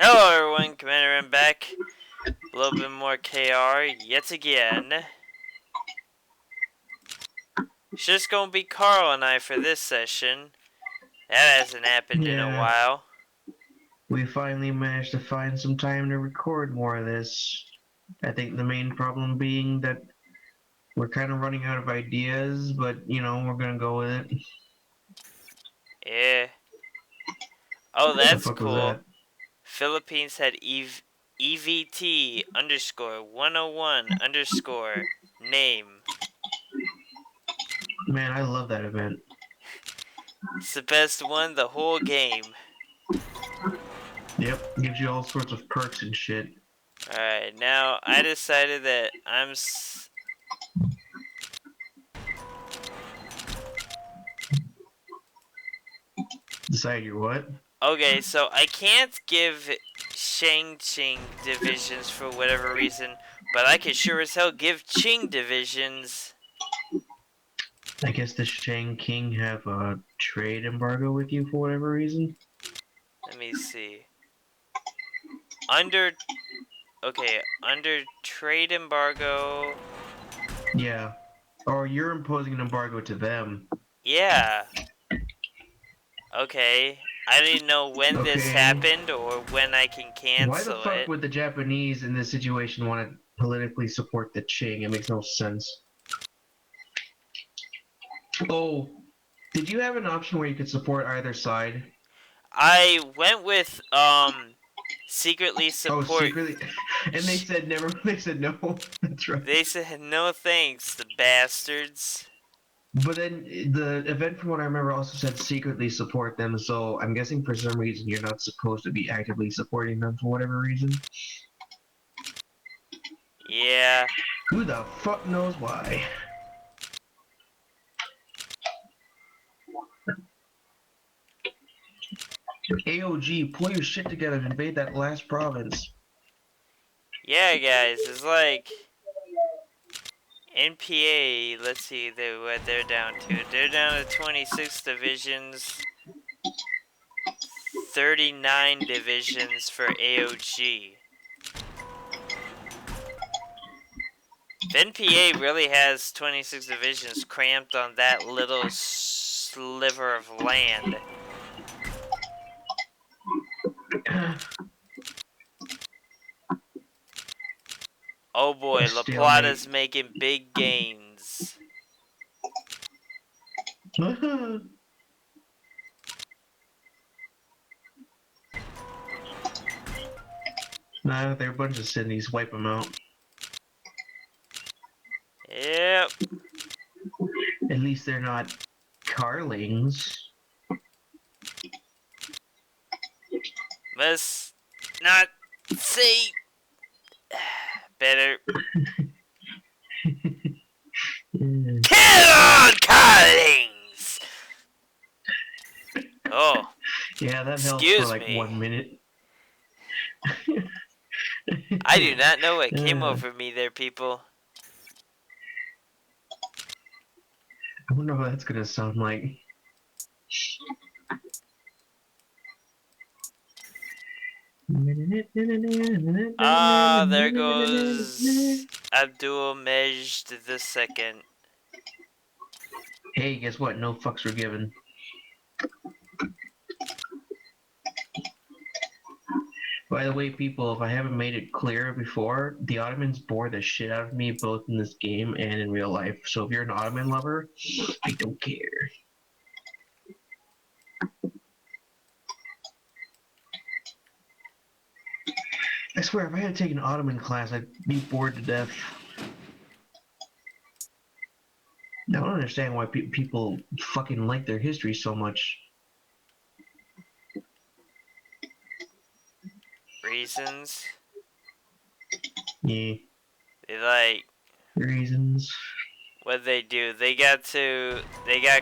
Hello everyone, Commander M back. A little bit more KR yet again. It's just gonna be Carl and I for this session. That hasn't happened in a Yeah, while. we finally managed to find some time to record more of this. I think the main problem being that we're kind of running out of ideas, but we're gonna go with it. Yeah. Oh, The that's fuck was cool. that? Philippines had EVT underscore 101 underscore name. Man, I love that event. It's the best one the whole game. Yep, gives you all sorts of perks and shit. Alright, now I decided that Decide your what? Okay, so I can't give Shang-Ching divisions for whatever reason, but I could sure as hell give Qing divisions. I guess the Shang King have a trade embargo with you for whatever reason. Let me see. Under trade embargo. Yeah. Or you're imposing an embargo to them. Yeah. Okay. I didn't know when this Okay. happened or when I can Why the cancel fuck it. would the Japanese in this situation want to politically support the Qing? It makes no sense. Oh, did you have an option where you could support either side? I went with secretly Oh, support. secretly, and they said never. They said no. That's right. They said no thanks, the bastards. But then the event, from what I remember, also said secretly support them. So I'm guessing for some reason you're not supposed to be actively supporting them for whatever reason. Yeah. Who the fuck knows why? AOG, pull your shit together and invade that last province. Yeah, guys, it's like NPA. Let's see, what they're down to. They're down to 26 divisions, 39 divisions for AOG. If NPA really has 26 divisions cramped on that little sliver of land. Oh boy, La Stalemate. Plata's making big gains. Nah, they're a bunch of Sydneys. Wipe them out. Yep. At least they're not Carlings. Must not say better. Kill on Carlings! Oh, Yeah, that held for excuse like me. 1 minute. I do not know what came I over me there, people. wonder what that's gonna sound like. Ah, there goes Abdul Majd the Second. Hey, guess what? No fucks were given. By the way, people, if I haven't made it clear before, the Ottomans bore the shit out of me both in this game and in real life. So if you're an Ottoman lover, I don't care. I swear, if I had to take an Ottoman class, I'd be bored to death. I don't understand why people fucking like their history so much. Reasons? Yeah, They like reasons. what they do. They got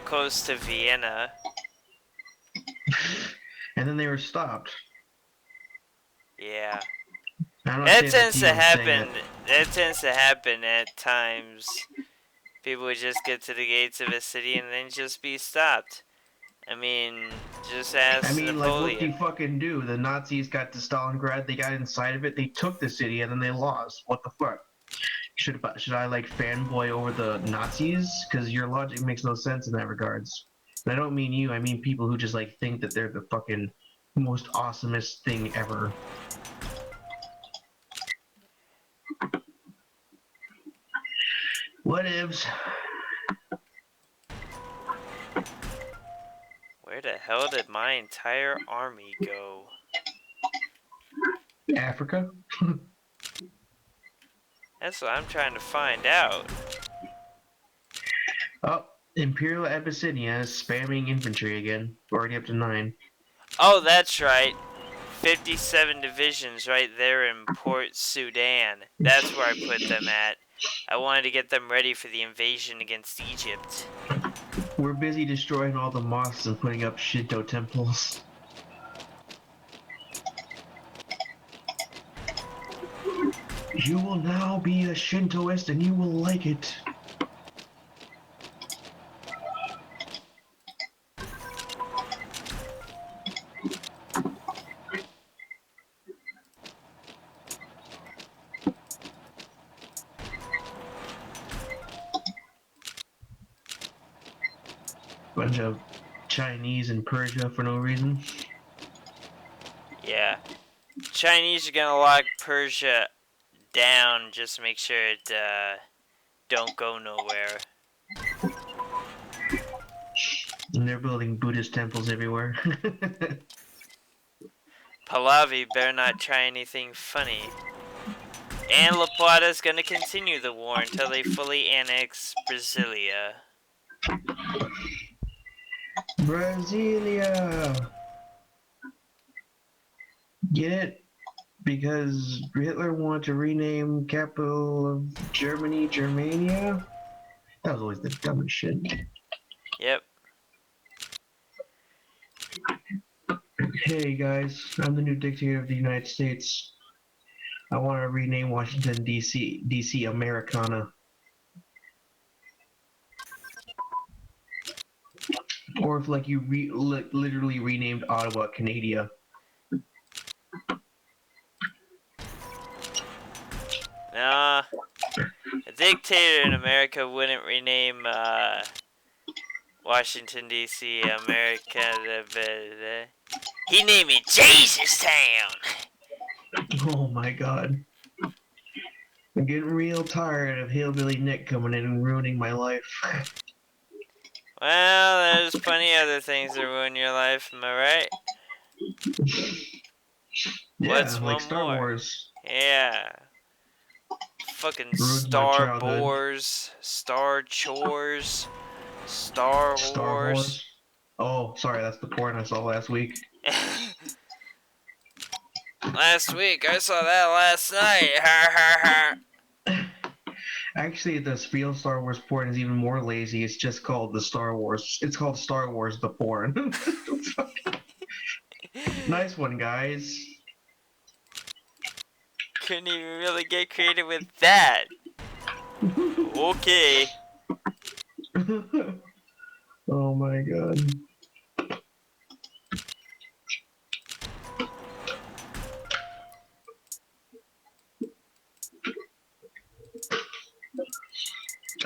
close to Vienna. And then they were stopped. Yeah. I'm not That saying that to tends you, to I'm saying happen. that. That tends to happen at times. People would just get to the gates of a city and then just be stopped. I mean, just ask I mean, like, what do you Napoleon. fucking do? The Nazis got to Stalingrad, they got inside of it, they took the city, and then they lost. What the fuck? Should I like fanboy over the Nazis? Because your logic makes no sense in that regards. And I don't mean you. I mean people who just like think that they're the fucking most awesomest thing ever. What ifs? Where the hell did my entire army go? Africa? That's what I'm trying to find out. Oh, Imperial Abyssinia is spamming infantry again. Already up to 9. Oh, that's right. 57 divisions right there in Port Sudan. That's where I put them at. I wanted to get them ready for the invasion against Egypt. We're busy destroying all the mosques and putting up Shinto temples. You will now be a Shintoist and you will like it. Bunch of Chinese in Persia for no reason. Yeah. Chinese are gonna lock Persia down just to make sure it don't go nowhere. And they're building Buddhist temples everywhere. Pahlavi better not try anything funny. And La Plata's gonna continue the war until they fully annex Brasilia. Brasilia! Get it? Because Hitler wanted to rename capital of Germany Germania? That was always the dumbest shit. Yep. Hey guys, I'm the new dictator of the United States. I want to rename Washington DC Americana. Or if like you literally renamed Ottawa Canada. Nah. A dictator in America wouldn't rename Washington D.C. America. He named it Jesus Town. Oh my god. I'm getting real tired of Hillbilly Nick coming in and ruining my life. Well, there's plenty of other things that ruin your life, am I right? Yeah, What's like one Star more? Wars. Yeah. Fucking Ruined my Star childhood. Wars, Star Chores, Star Star Wars. Wars. Oh, sorry, that's the porn I saw last week. Last week, I saw that last night. Ha ha ha. Actually, the real Star Wars porn is even more lazy. It's just called the Star Wars. It's called Star Wars the porn. Nice one, guys. Couldn't even really get creative with that. Okay. Oh my god.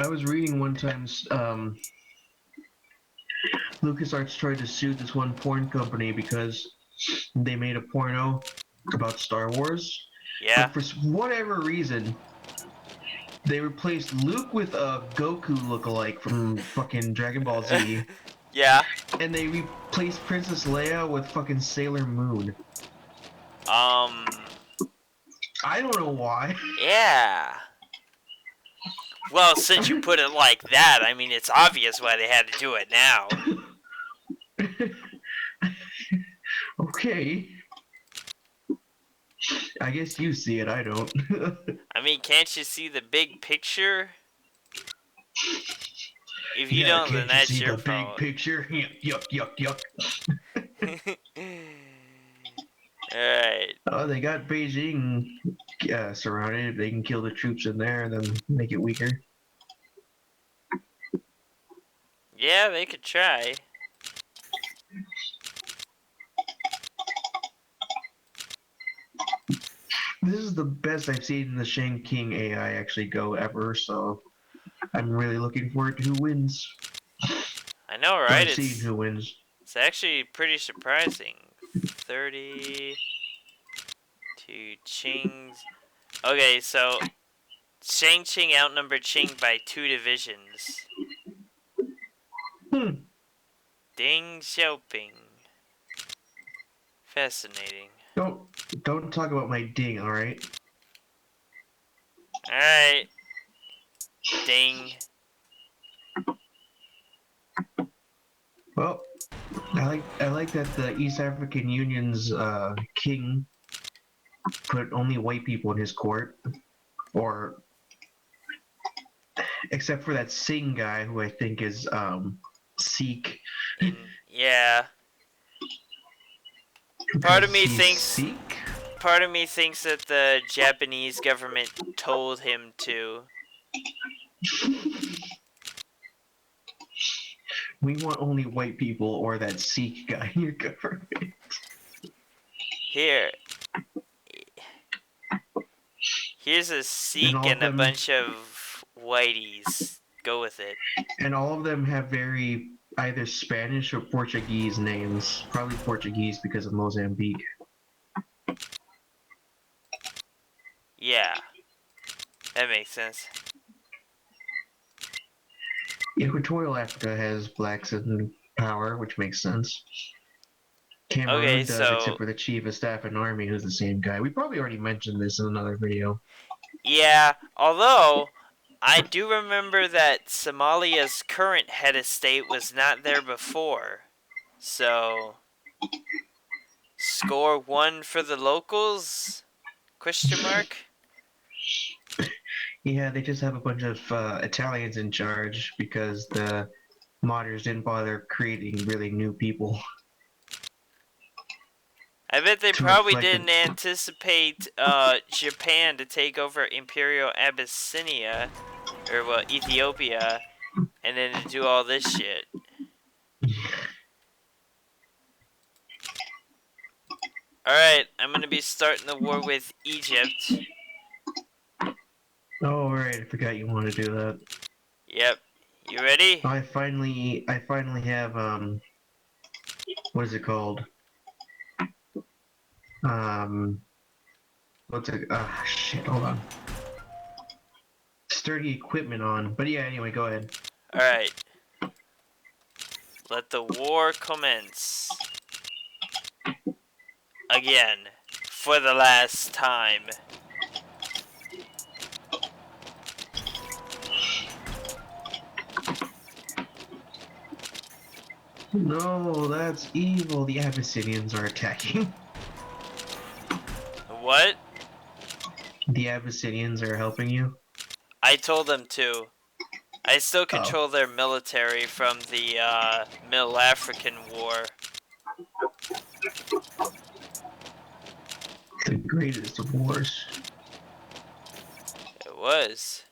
I was reading one time, LucasArts tried to sue this one porn company because they made a porno about Star Wars. Yeah. But for whatever reason, they replaced Luke with a Goku lookalike from fucking Dragon Ball Z. Yeah. And they replaced Princess Leia with fucking Sailor Moon. I don't know why. Yeah. Well, since you put it like that, I mean, it's obvious why they had to do it now. Okay. I guess you see it, I don't. I mean, can't you see the big picture? If you Yeah, don't, can't then you that's see your the big fault. picture? Yuck, yuck, yuck. Alright. Oh, they got Beijing surrounded. They can kill the troops in there and then make it weaker. Yeah, they could try. This is the best I've seen the Shang King AI actually go ever, so I'm really looking forward to who wins. I know, Or right? seeing who wins. It's actually pretty surprising. 30 to Qing's. Okay, so Shang Qing outnumbered Qing by 2 divisions. Hmm. Ding Xiaoping. Fascinating. Don't talk about my ding, alright? Alright. Ding. Well, I like that the East African Union's king put only white people in his court, or except for that Singh guy who I think is Sikh. Yeah. Part of Because me he's thinks Sikh. part of me thinks that the Japanese government told him to. We want only white people or that Sikh guy in your government. Here. Here's a And Sikh all of and a them bunch of whiteys. Go with it. and all of them have very either Spanish or Portuguese names. Probably Portuguese because of Mozambique. Yeah. That makes sense. Equatorial Africa has blacks in power, which makes sense. Okay, Cameroon does, except so for the chief of staff and army, who's the same guy. We probably already mentioned this in another video. yeah, although I do remember that Somalia's current head of state was not there before. So score 1 for the locals? Question mark? Yeah, they just have a bunch of Italians in charge because the modders didn't bother creating really new people I bet they to probably reflect didn't it. anticipate Japan to take over Imperial Abyssinia, or well, Ethiopia, and then to do all this shit. Alright, I'm gonna be starting the war with Egypt. Oh, right, I forgot you want to do that. Yep. You ready? I finally have what is it called? Um, what's it? Ah, shit. Hold on. Sturdy equipment on. But yeah, anyway, go ahead. Alright. Let the war commence. Again. For the last time. No, that's evil. The Abyssinians are attacking. What? The Abyssinians are helping you. I told them to. I still Oh, control their military from the Middle African War. the greatest of wars. It was.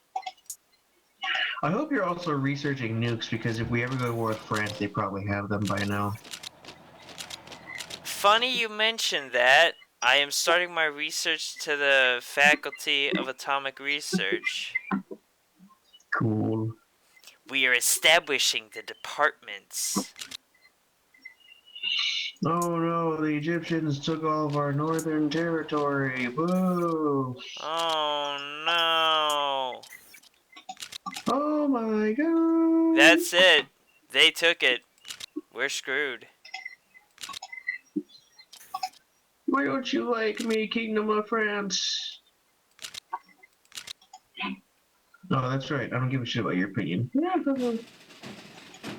I hope you're also researching nukes because if we ever go to war with France, they probably have them by now. Funny you mentioned that. I am starting my research to the Faculty of Atomic Research. Cool. We are establishing the departments. Oh no, the Egyptians took all of our northern territory. Boo! Oh no. Oh my god! That's it. They took it. We're screwed. Why don't you like me, Kingdom of France? No, that's right. I don't give a shit about your opinion.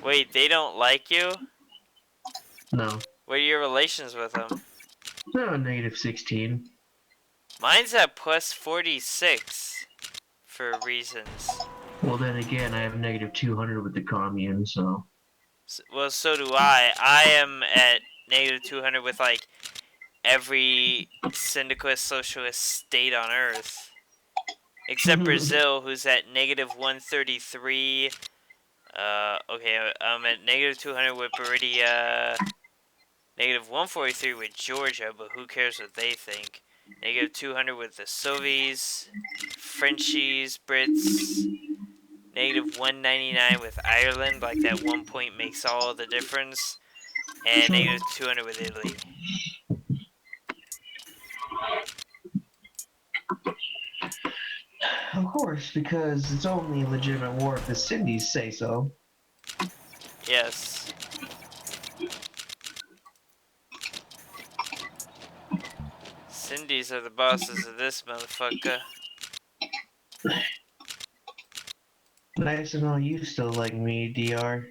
Wait, they don't like you? No. What are your relations with them? No, negative 16. Mine's at plus 46 for reasons. Well, then again, I have negative 200 with the commune, so. Well, so do I. I am at negative 200 with like every syndicalist socialist state on Earth. Except Brazil, who's at negative 133. Okay, I'm at negative 200 with Buridia. Negative 143 with Georgia, but who cares what they think? Negative 200 with the Soviets, Frenchies, Brits. Negative 199 with Ireland, like that 1 point makes all the difference. And negative 200 with Italy. Of course, because it's only a legitimate war if the Cindies say so. Yes. Cindy's are the bosses of this motherfucker. Nice to know you still like me, DR.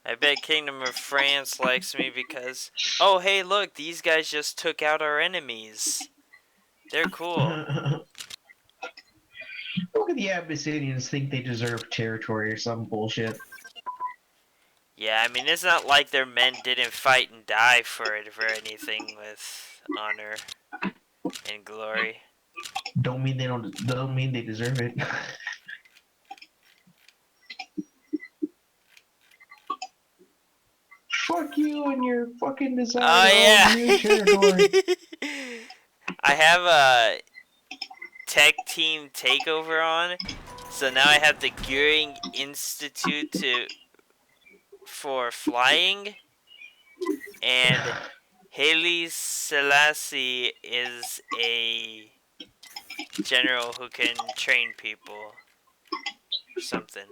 I bet Kingdom of France likes me because, oh hey look, these guys just took out our enemies. They're cool. Look at the Abyssinians think they deserve territory or some bullshit. Yeah, I mean, it's not like their men didn't fight and die for it for anything with honor and glory. Don't mean they deserve it. Fuck you and your fucking desire Oh to yeah. own new territory. I have a tech team takeover on, so now I have the Goering Institute for flying, and Haile Selassie is a general who can train people or something.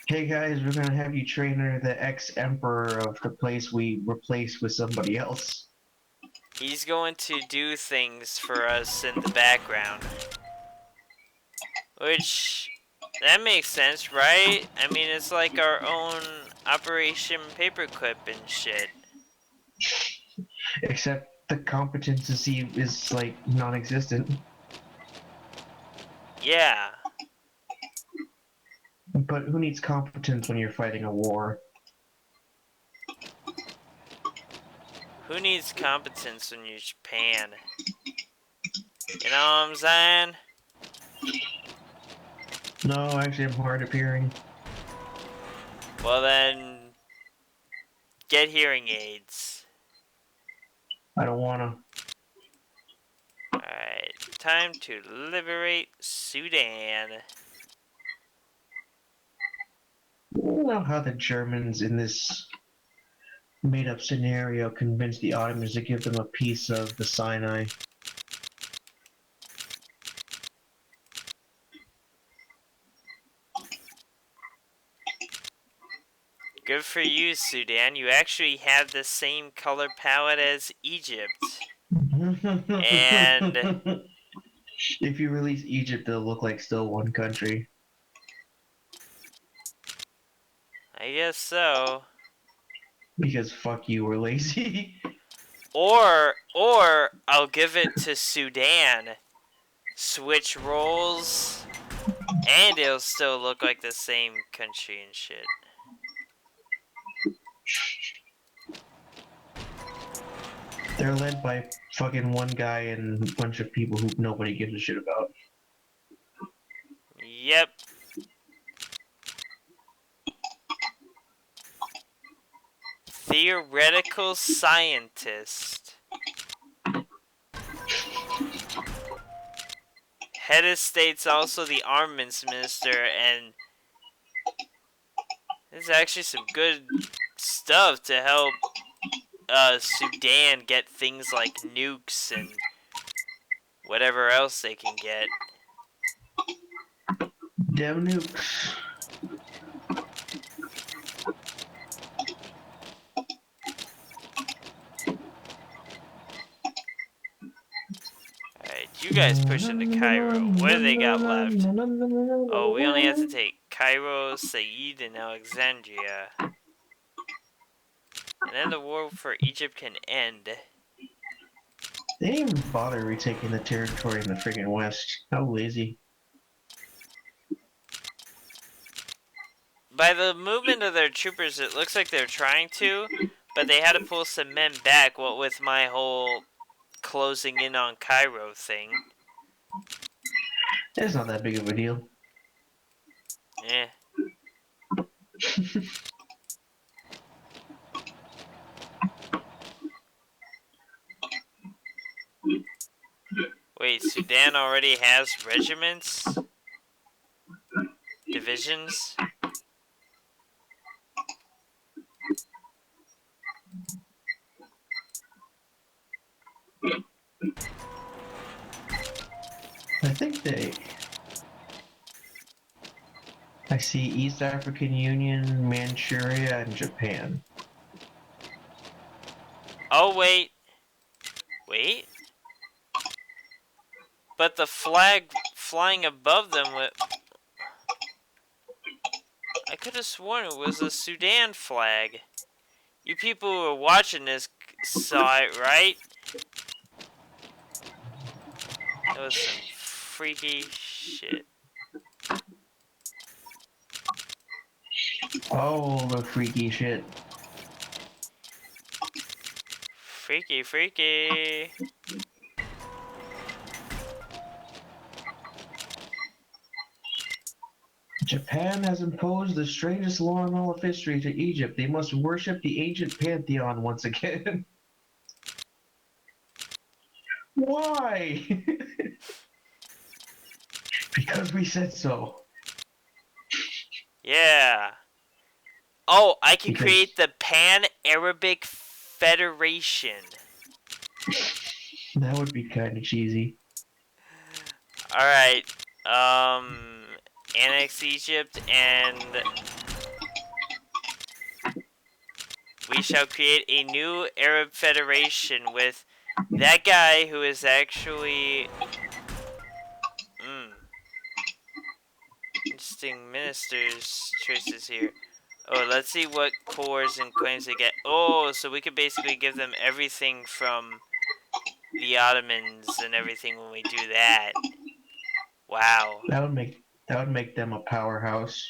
Hey guys, we're gonna have you train under the ex-emperor of the place we replaced with somebody else. He's going to do things for us in the background. Which, that makes sense, right? I mean, it's like our own Operation Paperclip and shit. Except the competency is like non-existent. Yeah. But who needs competence when you're fighting a war? Who needs competence when you're Japan? You know what I'm saying? No, actually, I'm hard of hearing. Well then, get hearing aids. I don't wanna. Alright, time to liberate Sudan. I don't know how the Germans in this made-up scenario convinced the Ottomans to give them a piece of the Sinai. Good for you, Sudan. You actually have the same color palette as Egypt. And if you release Egypt, it'll look like still one country. I guess so. Because fuck you, we're lazy. Or I'll give it to Sudan. Switch roles, and it'll still look like the same country and shit. They're led by fucking one guy and a bunch of people who nobody gives a shit about. Yep. Theoretical scientist. Head of state's also the armaments minister, and there's actually some good stuff to help Sudan get things like nukes and whatever else they can get. Damn nukes. Alright, you guys push into Cairo. What do they got left? Oh, we only have to take Cairo, Said, and Alexandria. And then the war for Egypt can end. They didn't even bother retaking the territory in the friggin' west. How lazy. By the movement of their troopers, it looks like they're trying to, but they had to pull some men back, what with my whole closing in on Cairo thing. It's not that big of a deal. Eh. Wait, Sudan already has regiments? Divisions? I think I see East African Union, Manchuria, and Japan. Oh, wait. Wait? But the flag flying above them, I could have sworn it was a Sudan flag. You people who are watching this saw it, right? That was some freaky shit. Oh, the freaky shit. Freaky, freaky. Japan has imposed the strangest law in all of history to Egypt. They must worship the ancient pantheon once again. Why? Because we said so. Yeah. Oh, I can Because create the Pan-Arabic Federation. that would be kind of cheesy. Alright. Annex Egypt and we shall create a new Arab Federation with that guy who is actually... Interesting ministers' choices here. Oh, let's see what cores and claims they get. Oh, so we could basically give them everything from the Ottomans and everything when we do that. Wow. That would make them a powerhouse.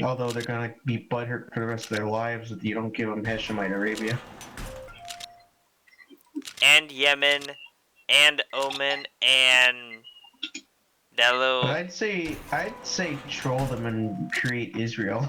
Although they're gonna be butthurt for the rest of their lives if you don't give them Hashemite Arabia. And Yemen, and Oman, and that little... But I'd say troll them and create Israel.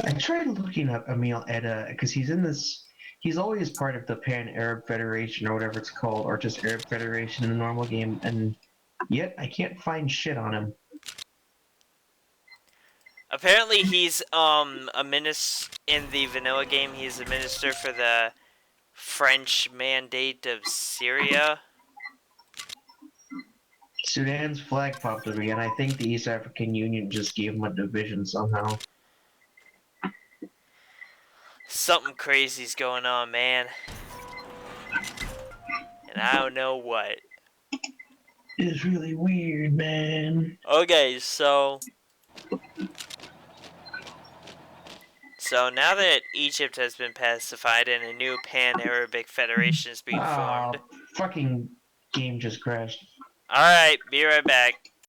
I tried looking up Emil Edda because he's in this. He's always part of the Pan Arab Federation or whatever it's called, or just Arab Federation in the normal game, and yet I can't find shit on him. Apparently he's a minister in the vanilla game. He's a minister for the French Mandate of Syria. Sudan's flag popped up again. I think the East African Union just gave him a division somehow. Something crazy's going on, man. And I don't know what. It's really weird, man. Okay, so now that Egypt has been pacified and a new Pan-Arabic Federation is being formed. Fucking game just crashed. Alright, be right back.